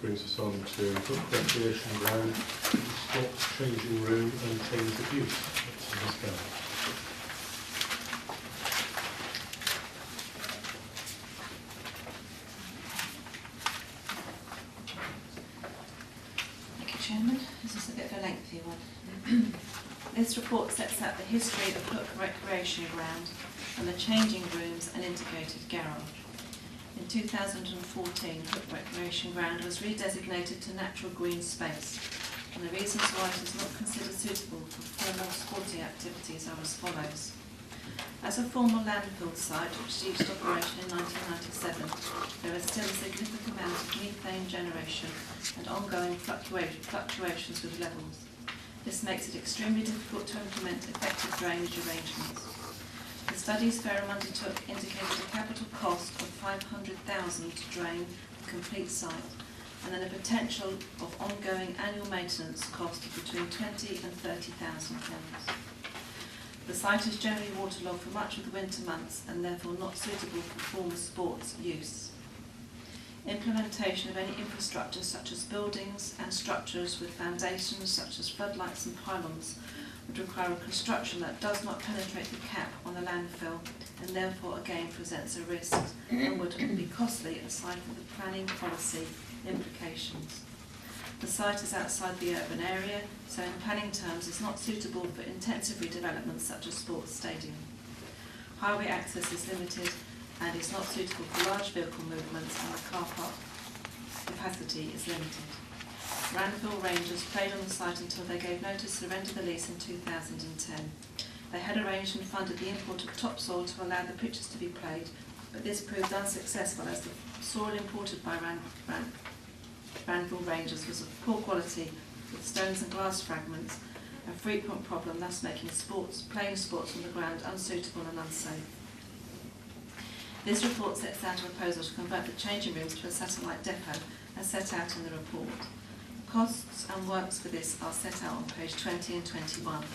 brings us on to Hook Recreation Ground, Sports Changing Room and Change of Use. Let's go. Thank you, Chairman. This is a bit of a lengthy one. This report sets out the history of Hook Recreation Ground and the changing rooms and integrated garage. In 2014, Hook Recreation Ground was redesignated to natural green space, and the reasons why it is not considered suitable for formal sporting activities are as follows. As a former landfill site which ceased operation in 1997, there is still a significant amount of methane generation and ongoing fluctuations with levels. This makes it extremely difficult to implement effective drainage arrangements. The studies Ferrum undertook indicated a capital cost of $500,000 to drain the complete site, and then a potential of ongoing annual maintenance cost of between £20,000 and £30,000. The site is generally waterlogged for much of the winter months and therefore not suitable for formal sports use. Implementation of any infrastructure such as buildings and structures with foundations such as floodlights and pylons would require a construction that does not penetrate the cap on the landfill and therefore again presents a risk and would be costly aside from the planning policy implications. The site is outside the urban area, so in planning terms is not suitable for intensive redevelopment such as sports stadium. Highway access is limited and is not suitable for large vehicle movements, and the car park capacity is limited. Randville Rangers played on the site until they gave notice to surrender the lease in 2010. They had arranged and funded the import of topsoil to allow the pitches to be played, but this proved unsuccessful as the soil imported by Randville Rangers was of poor quality with stones and glass fragments, a frequent problem, thus making playing sports on the ground unsuitable and unsafe. This report sets out a proposal to convert the changing rooms to a satellite depot as set out in the report. Costs and works for this are set out on page 20 and 21.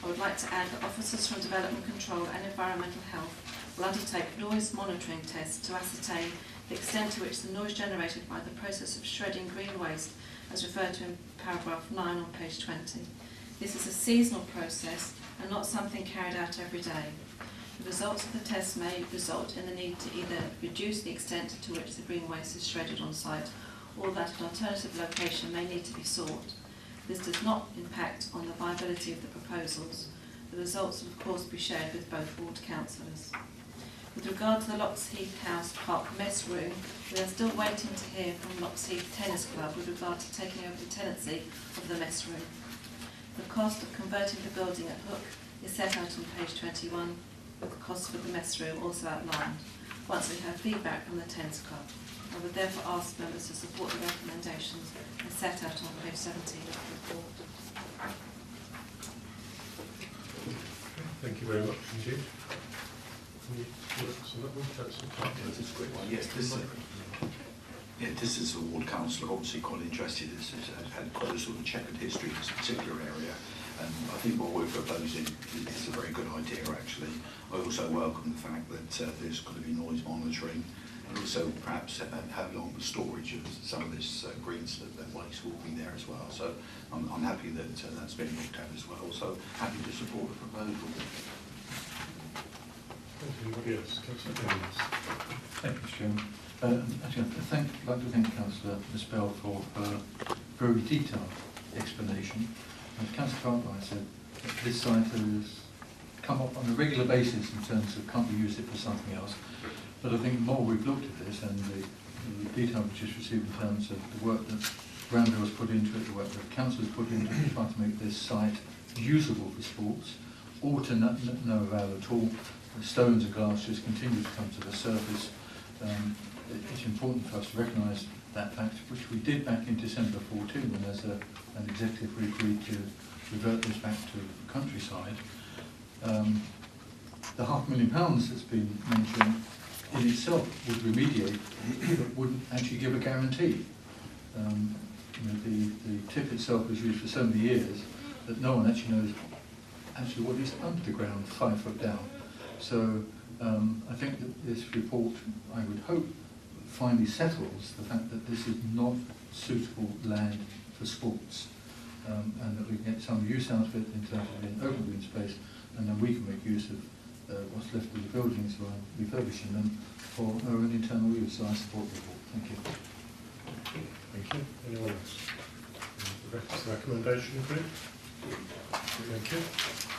I would like to add that officers from Development Control and Environmental Health will undertake noise monitoring tests to ascertain the extent to which the noise generated by the process of shredding green waste, as referred to in paragraph 9 on page 20. This is a seasonal process and not something carried out every day. The results of the test may result in the need to either reduce the extent to which the green waste is shredded on site, or that an alternative location may need to be sought. This does not impact on the viability of the proposals. The results will of course be shared with both ward councillors. With regard to the Loxheath House Park mess room, we are still waiting to hear from Loxheath Tennis Club with regard to taking over the tenancy of the mess room. The cost of converting the building at Hook is set out on page 21, with the cost for the mess room also outlined, once we have feedback from the Tennis Club. I would therefore ask members to support the recommendations as set out on page 17 of the report. Thank you very much indeed. This is a quick one. Yes, this is a ward councillor, obviously quite interested. This has had quite a sort of checkered history in this particular area. And I think what we're proposing is a very good idea, actually. I also welcome the fact that there's going to be noise monitoring, and also perhaps how long the storage of some of this green waste will be there as well. So I'm happy that that's been looked at as well. So happy to support the proposal. Anybody else? Councillor Jones. Thank you, Chairman. Actually, I'd like to thank Councillor Mispel for her very detailed explanation. As Councillor Cartwright said, this site has come up on a regular basis in terms of can't we use it for something else. But I think the more we've looked at this and the detail we've just received in terms of the work that Granville has put into it, the work that Council has put into it, to try to make this site usable for sports, or to no avail at all. The stones and glass just continue to come to the surface. It's important for us to recognise that fact, which we did back in December 14 when as an executive we agreed to revert this back to the countryside. The £500,000 that's been mentioned in itself would remediate, but wouldn't actually give a guarantee. The tip itself was used for so many years that no one actually knows what is under the ground 5 foot down. So I think that this report, I would hope, finally settles the fact that this is not suitable land for sports, and that we can get some use out of it in terms of being open green space, and then we can make use of what's left of the buildings by refurbishing them for our own internal use. So I support the report. Thank you. Thank you. Anyone else? Recommendation agreed? Thank you.